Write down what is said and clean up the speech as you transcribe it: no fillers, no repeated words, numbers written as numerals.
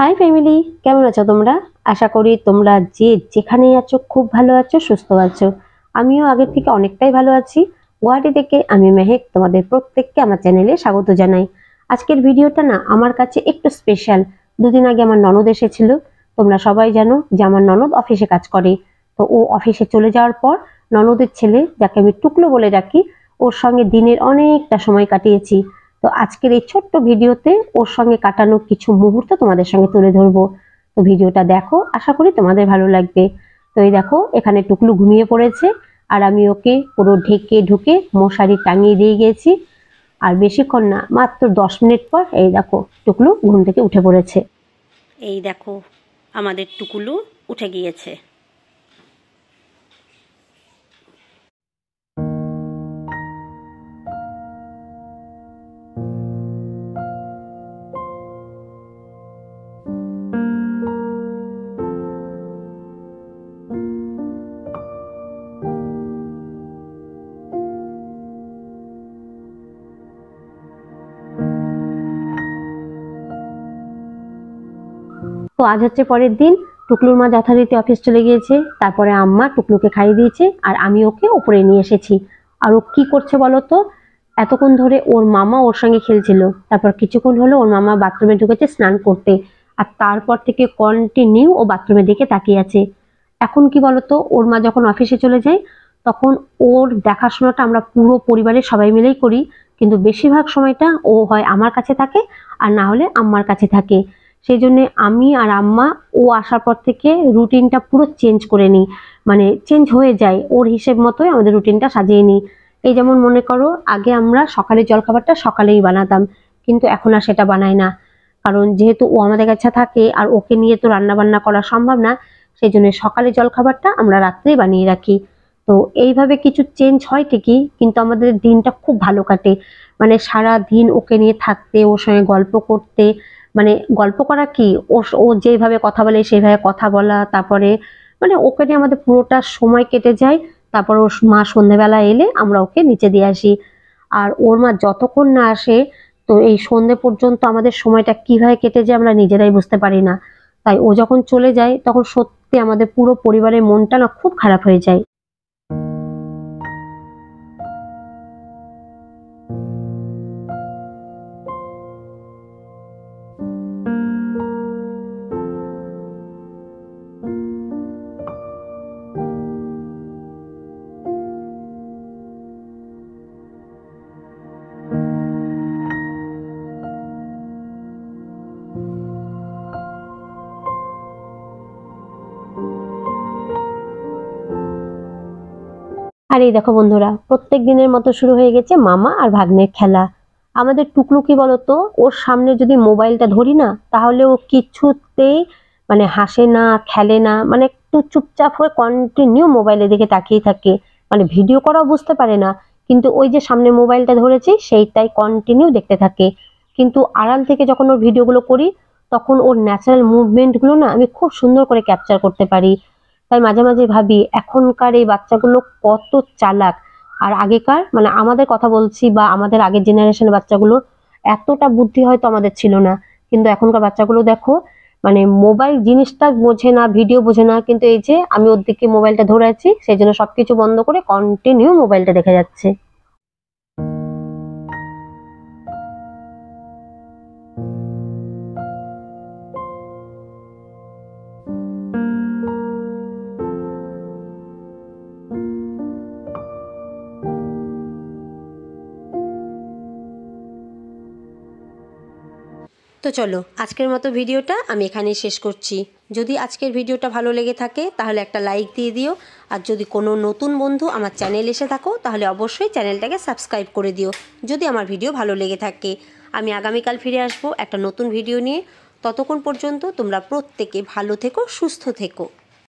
High family, কেমন আছো তোমরা? আশা করি তোমরা যে যেখানেই আছো খুব ভালো আছো, সুস্থ আছো। আমিও আগের থেকে অনেকটাই ভালো আছি। গুয়াহাটি থেকে আমি মেহেক তোমাদের প্রত্যেককে আমার চ্যানেলে স্বাগত জানাই। আজকের ভিডিওটা না আমার কাছে একটু স্পেশাল। দুদিন আগে আমার ননদ এসেছিল। তোমরা সবাই জানো যে আমার ননদ অফিসে কাজ করে। তো ও অফিসে চলে যাওয়ার পর ননদের ছেলে, যাকে আমি টুকলু বলে ডাকি, ওর সঙ্গে দিনের অনেকটা সময় কাটিয়েছি। তো আজকের এই ছোট্ট ভিডিওতে ওর সঙ্গে কাটানো কিছু মুহূর্ত তোমাদের সঙ্গে তুলে ধরবো। তো ভিডিওটা দেখো, আশা করি তোমাদের ভালো লাগবে। তো এই দেখো, এখানে টুকলু ঘুমিয়ে পড়েছে আর আমি ওকে পুরো ঢেকে ঢুকে মশারি টাঙিয়ে দিয়ে গেছি। আর বেশিক্ষণ না, মাত্র 10 মিনিট পর এই দেখো টুকলু ঘুম থেকে উঠে পড়েছে। এই দেখো আমাদের টুকুলু উঠে গিয়েছে। তো আজ হচ্ছে পরের দিন। টুকলুর মা যথারীতি অফিস চলে গিয়েছে। তারপরে আম্মা টুকলুকে খাইয়ে দিয়েছে আর আমি ওকে উপরে নিয়ে এসেছি। আর ও কি করছে বলো তো? এতক্ষণ ধরে ওর মামা ওর সঙ্গে খেলছিল। তারপর কিছুক্ষণ হলো ওর মামা বাথরুমে ঢুকেছে স্নান করতে। আর তারপর থেকে কন্টিনিউ ও বাথরুমের দিকে তাকিয়ে আছে। এখন কি বলতো, ওর মা যখন অফিসে চলে যায় তখন ওর দেখাশোনাটা আমরা পুরো পরিবারের সবাই মিলেই করি। কিন্তু বেশিরভাগ সময়টা ও হয় আমার কাছে থাকে আর না হলে আম্মার কাছে থাকে। সেই জন্য আমি আর আম্মা ও আসার পর থেকে রুটিনটা পুরো চেঞ্জ করে নিই। মানে চেঞ্জ হয়ে যায়, ওর হিসেব মতোই আমাদের রুটিনটা সাজিয়ে নিই। এই যেমন মনে করো, আগে আমরা সকালের জলখাবারটা সকালেই বানাতাম, কিন্তু এখন আর সেটা বানাই না। কারণ যেহেতু ও আমাদের কাছে থাকে আর ওকে নিয়ে তো রান্না বান্না করা সম্ভব না, সেই জন্য সকালে জলখাবারটা আমরা রাত্রেই বানিয়ে রাখি। তো এইভাবে কিছু চেঞ্জ হয় ঠিকই, কিন্তু আমাদের দিনটা খুব ভালো কাটে। মানে সারা দিন ওকে নিয়ে থাকতে, ওর সঙ্গে গল্প করতে, মানে গল্প করা কি, ও যেভাবে কথা বলে সেইভাবে কথা বলা, তারপরে মানে ওকে নিয়ে আমাদের পুরোটা সময় কেটে যায়। তারপর ওর মা সন্ধ্যেবেলা এলে আমরা ওকে নিচে দিয়ে আসি। আর ওর মা যতক্ষণ না আসে, তো এই সন্ধ্যে পর্যন্ত আমাদের সময়টা কিভাবে কেটে যায় আমরা নিজেরাই বুঝতে পারি না। তাই ও যখন চলে যায় তখন সত্যি আমাদের পুরো পরিবারের মনটা না খুব খারাপ হয়ে যায়। আর এই দেখো বন্ধুরা, প্রত্যেক দিনের মতো শুরু হয়ে গেছে মামা আর ভাগ্নের খেলা। আমাদের টুকলু কি বলতো, ওর সামনে যদি মোবাইলটা ধরি না, তাহলে ও কিছুতেই মানে হাসে না, খেলে না, মানে একটু চুপচাপ হয়ে কন্টিনিউ মোবাইলের দিকে তাকিয়ে থাকে। মানে ভিডিও করাও বুঝতে পারে না, কিন্তু ওই যে সামনে মোবাইলটা ধরেছি সেইটাই কন্টিনিউ দেখতে থাকে। কিন্তু আড়াল থেকে যখন ওর ভিডিওগুলো করি, তখন ওর ন্যাচারাল মুভমেন্টগুলো না আমি খুব সুন্দর করে ক্যাপচার করতে পারি। তাই মাঝে মাঝে ভাবি এখনকার এই বাচ্চাগুলো কত চালাক। আর আগেকার, মানে আমাদের কথা বলছি, বা আমাদের আগের জেনারেশনের বাচ্চাগুলো এতটা বুদ্ধি হয়তো আমাদের ছিল না। কিন্তু এখনকার বাচ্চাগুলো দেখো, মানে মোবাইল জিনিসটা বোঝে না, ভিডিও বোঝে না, কিন্তু এই যে আমি ওর দিকে মোবাইলটা ধরে আছি সেই জন্য সবকিছু বন্ধ করে কন্টিনিউ মোবাইলটা দেখে যাচ্ছে। তো চলো, আজকের মতো ভিডিওটা আমি এখানেই শেষ করছি। যদি আজকের ভিডিওটা ভালো লেগে থাকে তাহলে একটা লাইক দিয়ে দিও। আর যদি কোনো নতুন বন্ধু আমার চ্যানেল এসে থাকো তাহলে অবশ্যই চ্যানেলটাকে সাবস্ক্রাইব করে দিও, যদি আমার ভিডিও ভালো লেগে থাকে। আমি আগামীকাল ফিরে আসবো একটা নতুন ভিডিও নিয়ে। ততক্ষণ পর্যন্ত তোমরা প্রত্যেকে ভালো থেকো, সুস্থ থেকো।